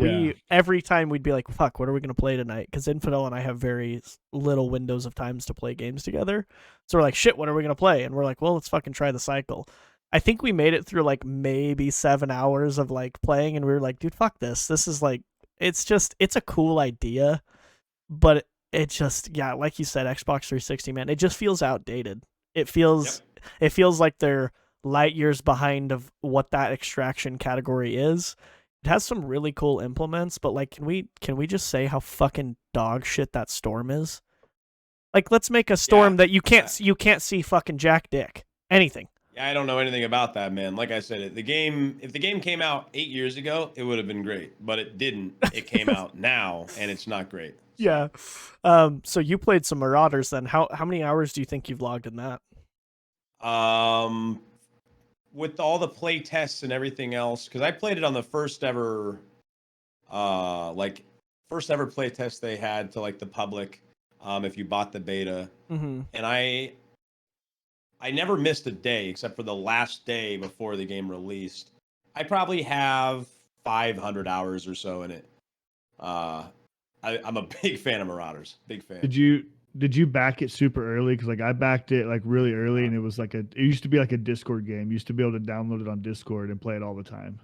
every time we'd be like, fuck, what are we gonna play tonight? Because Infidel and I have very little windows of times to play games together. So we're like, shit, what are we gonna play? And we're like, well, let's fucking try The Cycle. I think we made it through like maybe 7 hours of like playing, and we were like, dude, fuck this. This is like, it's a cool idea, but it just, like you said, Xbox 360, man, it just feels outdated. It feels like they're light years behind of what that extraction category is. It has some really cool implements, but like, can we just say how fucking dog shit that storm is? Like, let's make a storm that you can't see fucking jack dick anything. Yeah, I don't know anything about that, man. Like I said, if the game came out 8 years ago, it would have been great, but it didn't. It came out now, and it's not great. Yeah. So you played some Marauders then. How many hours do you think you've logged in that? with all the play tests and everything else, because I played it on the like first ever play test they had to like the public, if you bought the beta. Mm-hmm. And I never missed a day except for the last day before the game released. I probably have 500 hours or so in it. I'm a big fan of Marauders. Big fan. Did you back it super early? Because like I backed it like really early, and it was like it used to be like a Discord game. You used to be able to download it on Discord and play it all the time.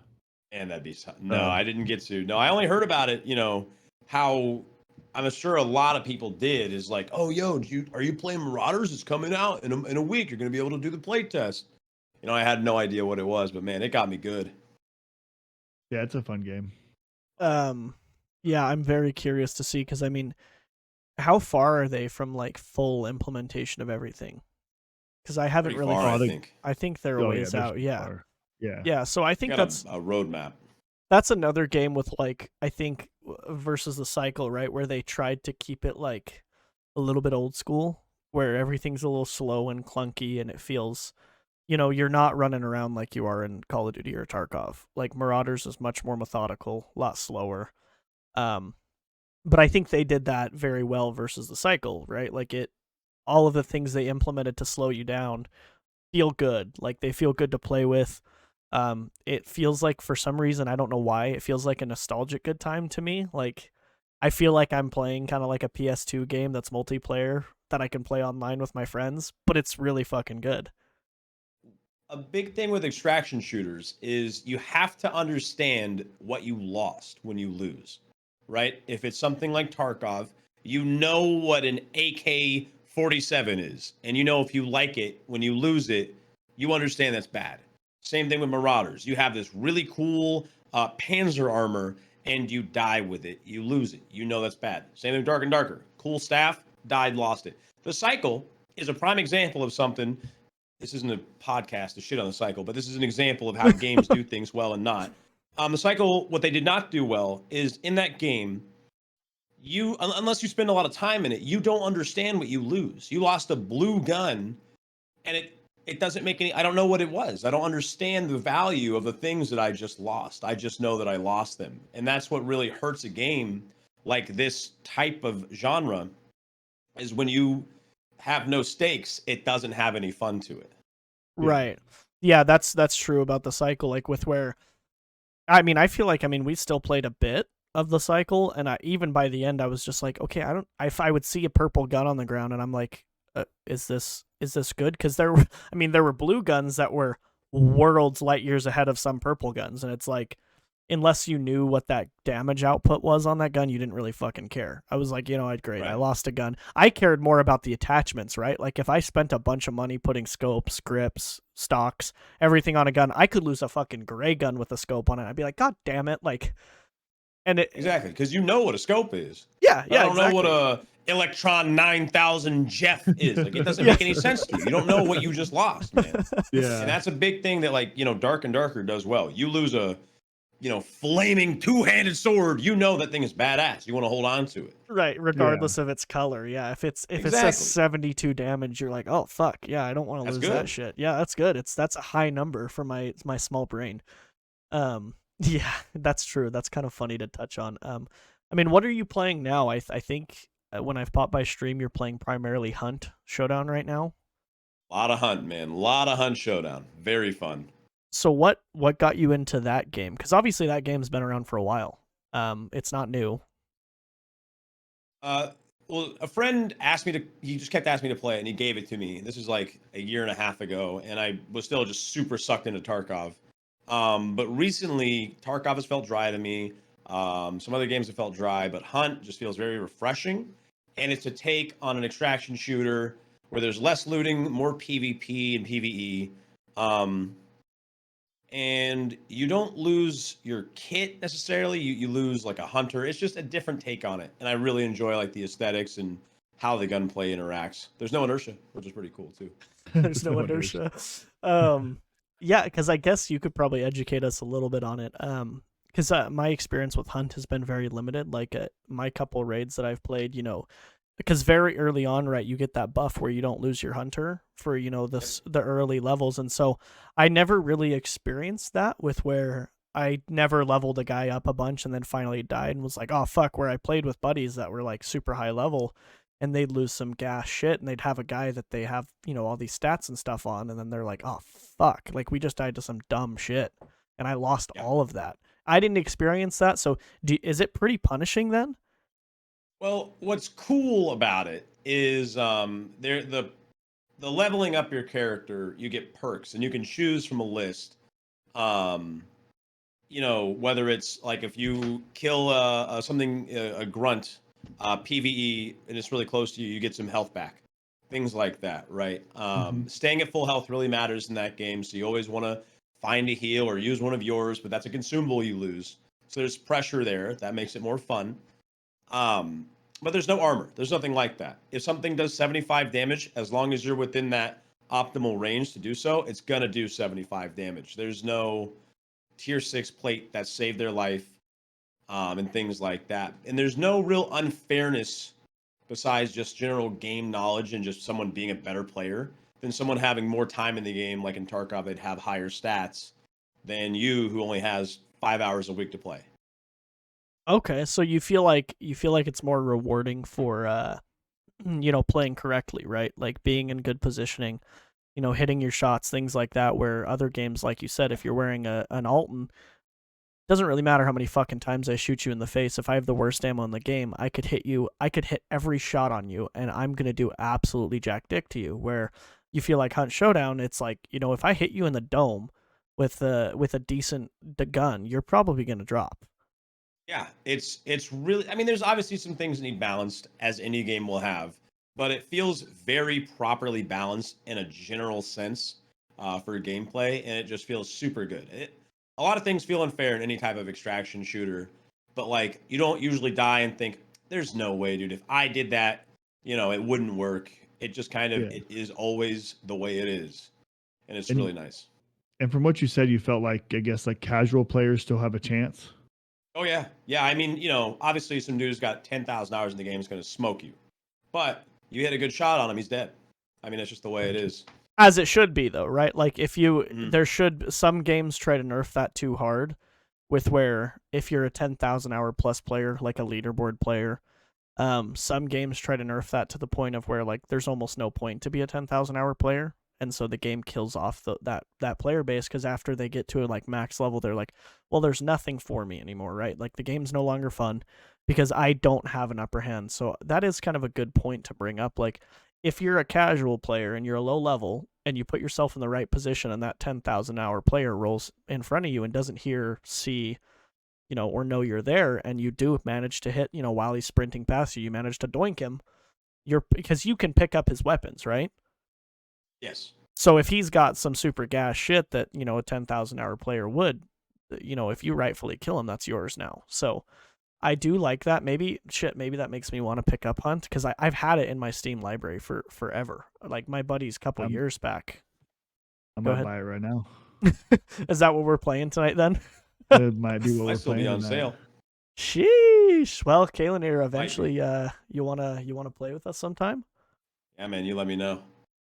And that'd be no, I didn't get to. No, I only heard about it. You know how I'm sure a lot of people did is like, oh, yo, are you playing Marauders? It's coming out in a week. You're gonna be able to do the play test. You know, I had no idea what it was, but man, it got me good. Yeah, it's a fun game. Yeah, I'm very curious to see because I mean, how far are they from like full implementation of everything? Because I haven't Pretty really. far, I think they're a ways out. Yeah. Far. Yeah. Yeah. So I think got that's a roadmap. that's another game with like I think versus the cycle, right, where they tried to keep it like a little bit old school, where everything's a little slow and clunky, and it feels, you know, you're not running around like you are in Call of Duty or Tarkov. Like Marauders is much more methodical, a lot slower. But I think they did that very well versus the cycle, right? Like all of the things they implemented to slow you down feel good. Like they feel good to play with. It feels like for some reason, I don't know why, it feels like a nostalgic good time to me. Like I feel like I'm playing kind of like a PS2 game that's multiplayer that I can play online with my friends, but it's really fucking good. A big thing with extraction shooters is you have to understand what you lost when you lose, right? If it's something like Tarkov, you know what an AK-47 is, and you know if you like it, when you lose it, you understand that's bad. Same thing with Marauders. You have this really cool Panzer armor, and you die with it. You lose it. You know that's bad. Same thing with Dark and Darker. Cool staff, died, lost it. The cycle is a prime example of something. This isn't a podcast to shit on the cycle, but this is an example of how games do things well and not. The cycle, what they did not do well is in that game, unless you spend a lot of time in it, you don't understand what you lose. You lost a blue gun, and it doesn't make any. I don't know what it was. I don't understand the value of the things that I just lost. I just know that I lost them, and that's what really hurts a game like this type of genre. Is when you have no stakes, it doesn't have any fun to it. Right. Yeah, that's true about the cycle. Like with where, I mean, I feel like we still played a bit of the cycle, and even by the end, I was just like, okay, if I would see a purple gun on the ground, and I'm like, is this good? Because there were blue guns that were worlds light years ahead of some purple guns, and it's like, unless you knew what that damage output was on that gun, you didn't really fucking care. I was like, you know, great, right. I lost a gun. I cared more about the attachments, right? Like if I spent a bunch of money putting scopes, grips, stocks, everything on a gun, I could lose a fucking gray gun with a scope on it. I'd be like, God damn it. Like, and exactly. Because you know what a scope is. Yeah. I don't know what a Electron 9000 Jeff is. Like it doesn't make any sense to you. You don't know what you just lost, man. Yeah. And that's a big thing that like, you know, Dark and Darker does well. You lose a, you know, flaming two-handed sword, you know that thing is badass. You want to hold on to it. Right, regardless of its color. Yeah, if it says 72 damage, you're like, "Oh fuck, yeah, I don't want to lose that shit." Yeah, that's good. That's a high number for my small brain. Yeah, that's true. That's kind of funny to touch on. I mean, what are you playing now? I think when I've popped by stream, you're playing primarily Hunt Showdown right now. A lot of Hunt, man. A lot of Hunt Showdown. Very fun. So what got you into that game? Because obviously that game's been around for a while. It's not new. Well, a friend asked me he just kept asking me to play it, and he gave it to me. This was like a year and a half ago, and I was still just super sucked into Tarkov. But recently, Tarkov has felt dry to me. Some other games have felt dry, but Hunt just feels very refreshing. And it's a take on an extraction shooter where there's less looting, more PvP and PvE. And you don't lose your kit necessarily. You lose like a hunter. It's just a different take on it. And I really enjoy like the aesthetics and how the gunplay interacts. There's no inertia, which is pretty cool too. There's no inertia. Yeah, because I guess you could probably educate us a little bit on it. Because my experience with Hunt has been very limited. Like my couple raids that I've played, you know, because very early on, right, you get that buff where you don't lose your hunter for, the early levels. And so I never really experienced that with where I never leveled a guy up a bunch and then finally died and was like, oh fuck, where I played with buddies that were like super high level and they'd lose some gas shit and they'd have a guy that they have, all these stats and stuff on, and then they're like, oh fuck, like we just died to some dumb shit and I lost Yeah. all of that. I didn't experience that. So is it pretty punishing then? Well, what's cool about it is the leveling up your character, you get perks, and you can choose from a list. Um, whether it's like if you kill a grunt, PVE, and it's really close to you, you get some health back. Things like that, right? Staying at full health really matters in that game, so you always want to find a heal or use one of yours, but that's a consumable you lose. So there's pressure there. That makes it more fun. Um, but there's no armor. There's nothing like that. If something does 75 damage, as long as you're within that optimal range to do so, it's gonna do 75 damage. There's no tier 6 plate that saved their life, and things like that. And there's no real unfairness besides just general game knowledge and just someone being a better player than someone having more time in the game. Like in Tarkov, they'd have higher stats than you, who only has 5 hours a week to play. Okay, so you feel like it's more rewarding for playing correctly, right? Like being in good positioning, hitting your shots, things like that, where other games, like you said, if you're wearing an Alton, doesn't really matter how many fucking times I shoot you in the face. If I have the worst ammo in the game, I could hit you. I could hit every shot on you, and I'm gonna do absolutely jack dick to you. Where you feel like Hunt Showdown, it's like, if I hit you in the dome with a decent gun, you're probably gonna drop. Yeah, it's really. I mean, there's obviously some things that need balanced, as any game will have, but it feels very properly balanced in a general sense, for gameplay, and it just feels super good. A lot of things feel unfair in any type of extraction shooter, but like you don't usually die and think, "There's no way, dude. If I did that, it wouldn't work." It just kind of Yeah. it is always the way it is, and it's And really nice. and from what you said, you felt like, I guess, like casual players still have a chance. Oh yeah, yeah. I mean, obviously, some dude's got 10,000 hours in the game is going to smoke you, but you hit a good shot on him, he's dead. I mean, that's just the way it is. As it should be, though, right? Like Mhm. there should, some games try to nerf that too hard, with where if you're a 10,000 hour plus player, like a leaderboard player, some games try to nerf that to the point of where like there's almost no point to be a 10,000 hour player, and so the game kills off that player base, because after they get to like max level, they're like, well, there's nothing for me anymore, right? Like the game's no longer fun because I don't have an upper hand. So that is kind of a good point to bring up. Like if you're a casual player and you're a low level and you put yourself in the right position and that 10,000 hour player rolls in front of you and doesn't hear, see, or know you're there, and you do manage to hit, while he's sprinting past you, you manage to doink him, because you can pick up his weapons, right? Yes. So if he's got some super gas shit that, a 10,000 hour player would, if you rightfully kill him, that's yours now. So I do like that. Maybe that makes me want to pick up Hunt, because I've had it in my Steam library for forever. Like my buddies a couple years back. I Go might ahead. buy it right now. Is that what we're playing tonight then? It might be what Might we're still be playing on tonight. sale. Sheesh. Well, Kaylonator, eventually, you wanna play with us sometime? Yeah, man, you let me know.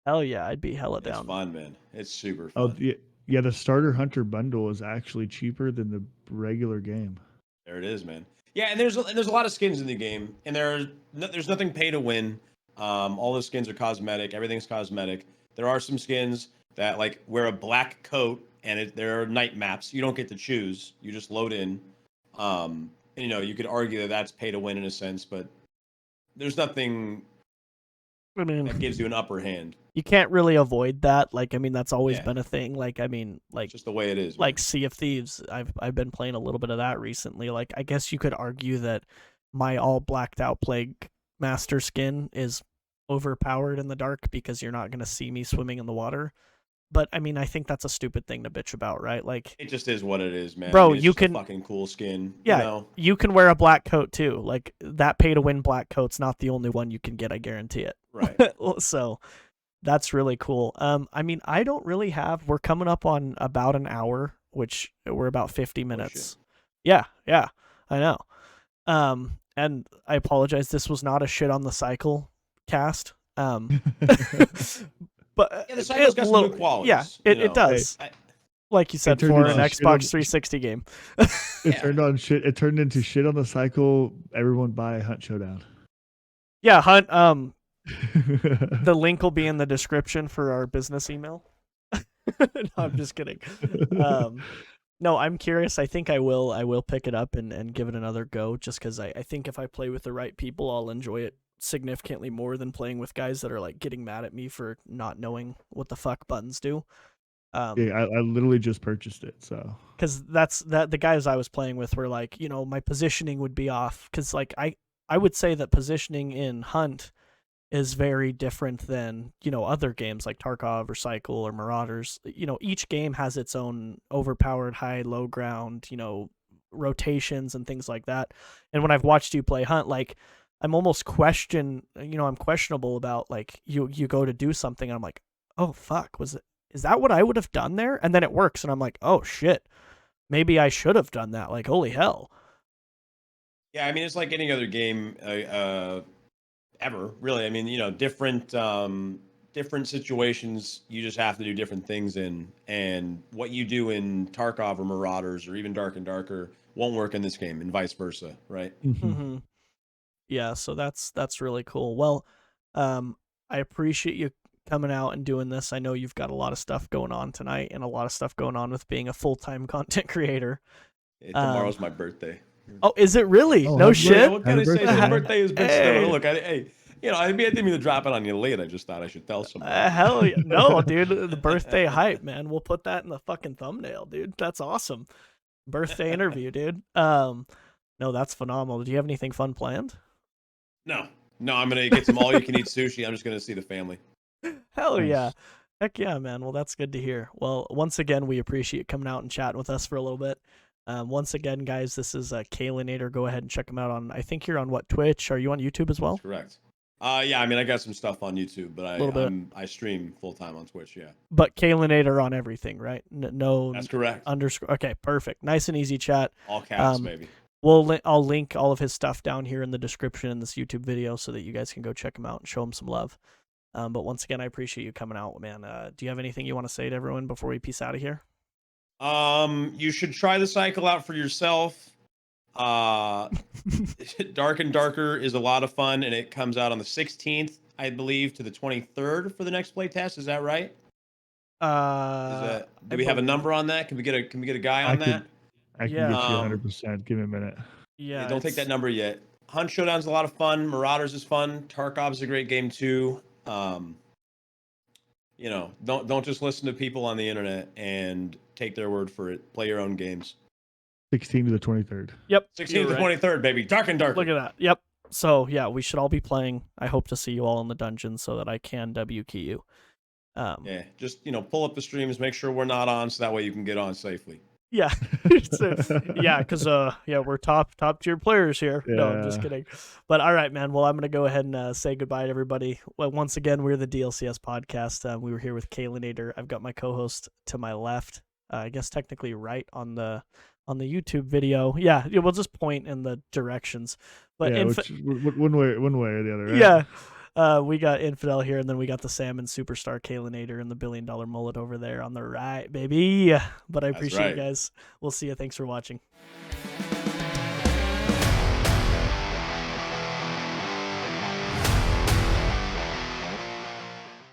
Hell yeah, I'd be hella It's down. fun, man. It's super Oh, fun. yeah, the starter hunter bundle is actually cheaper than the regular game. There it is, man. Yeah, and there's a lot of skins in the game, and there's nothing pay to win. All the skins are cosmetic. Everything's cosmetic. There are some skins that like wear a black coat, and there are night maps. You don't get to choose. You just load in. And, you could argue that that's pay to win in a sense, but there's nothing I mean, that gives you an upper hand. you can't really avoid that. Like, I mean, that's always Yeah. been a thing. Like, I mean, like It's just the way it is. like Man. Sea of Thieves. I've been playing a little bit of that recently. Like, I guess you could argue that my all blacked out plague master skin is overpowered in the dark because you're not gonna see me swimming in the water. But I mean, I think that's a stupid thing to bitch about, right? Like, It just is what it is, man. bro, It's you just can a fucking cool skin. Yeah, you can wear a black coat too. Like that pay to win black coat's not the only one you can get, I guarantee it. Right. So that's really cool. I mean, I don't really have. We're coming up on about an hour, which we're about 50 minutes. shit. Yeah, I know. and I apologize, this was not a shit on the cycle cast. But Yeah, the cycle's got some good qualities. Yeah, it does. Like you said, for an Xbox 360 game. It turned on shit. It turned into shit on the cycle. Everyone buy Hunt Showdown. Yeah, Hunt. The link will be in the description for our business email. No, I'm just kidding. No, I'm curious. I think I will pick it up and give it another go, just because I think if I play with the right people, I'll enjoy it significantly more than playing with guys that are like getting mad at me for not knowing what the fuck buttons do. Yeah, I literally just purchased it, so because the guys I was playing with were like, my positioning would be off, because like I would say that positioning in Hunt is very different than other games like Tarkov or Cycle or Marauders. Each game has its own overpowered high low ground, rotations and things like that. And when I've watched you play Hunt, like I'm almost I'm questionable about, like, you go to do something and I'm like, oh fuck, is that what I would have done there? And then it works and I'm like, oh shit, maybe I should have done that. Like, holy hell. Yeah, I mean, it's like any other game ever, really. I mean, different situations, you just have to do different things in, and what you do in Tarkov or Marauders or even Dark and Darker won't work in this game, and vice versa, right? Mm-hmm. Yeah, so that's really cool. Well, I appreciate you coming out and doing this. I know you've got a lot of stuff going on tonight and a lot of stuff going on with being a full-time content creator. Hey, tomorrow's my birthday. Oh, is it really? No shit. What can I say? His birthday is big stuff. Look, I didn't mean to drop it on you late. I just thought I should tell somebody. Hell yeah. No, dude. The birthday hype, man. We'll put that in the fucking thumbnail, dude. That's awesome. Birthday interview, dude. No, that's phenomenal. Do you have anything fun planned? No, I'm gonna get some all-you-can-eat sushi. I'm just gonna see the family. Hell yeah. Heck yeah, man. Well, that's good to hear. Well, once again, we appreciate coming out and chatting with us for a little bit. Once again, guys, this is Kaylonator. Go ahead and check him out on, I think you're on Twitch? Are you on YouTube as well? That's correct. Yeah, I mean, I got some stuff on YouTube, but I stream full-time on Twitch, yeah. But Kaylonator on everything, right? No. That's correct. Underscore. Okay, perfect. Nice and easy chat. All caps, baby. I'll link all of his stuff down here in the description in this YouTube video so that you guys can go check him out and show him some love. But once again, I appreciate you coming out, man. Do you have anything you want to say to everyone before we peace out of here? You should try the cycle out for yourself. Dark and Darker is a lot of fun, and it comes out on the 16th, I believe, to the 23rd for the next play test. Is that right? Do we have a number on that? Can we get a guy on that? I can get you 100%. Give me a minute. Yeah, don't take that number yet. Hunt Showdown's a lot of fun. Marauders is fun. Tarkov is a great game too. Don't just listen to people on the internet and take their word for it. Play your own games. 16 to the 23rd. Yep. 16 to the 23rd, baby. Dark and Darker. Look at that. Yep. So yeah, we should all be playing. I hope to see you all in the dungeon so that I can W key you. Yeah, just pull up the streams, make sure we're not on, so that way you can get on safely. Yeah. Yeah, because we're top tier players here. Yeah. No, I'm just kidding. But all right, man. Well, I'm gonna go ahead and say goodbye to everybody. Well, once again, we're the DLCS podcast. We were here with Kaylonator. I've got my co-host to my left. I guess technically right on the YouTube video. Yeah, we'll just point in the directions. But one way or the other. Right? Yeah. We got Infidel here, and then we got the Salmon Superstar Kaylonator and the $1 billion mullet over there on the right, baby. But I appreciate you guys. We'll see you. Thanks for watching.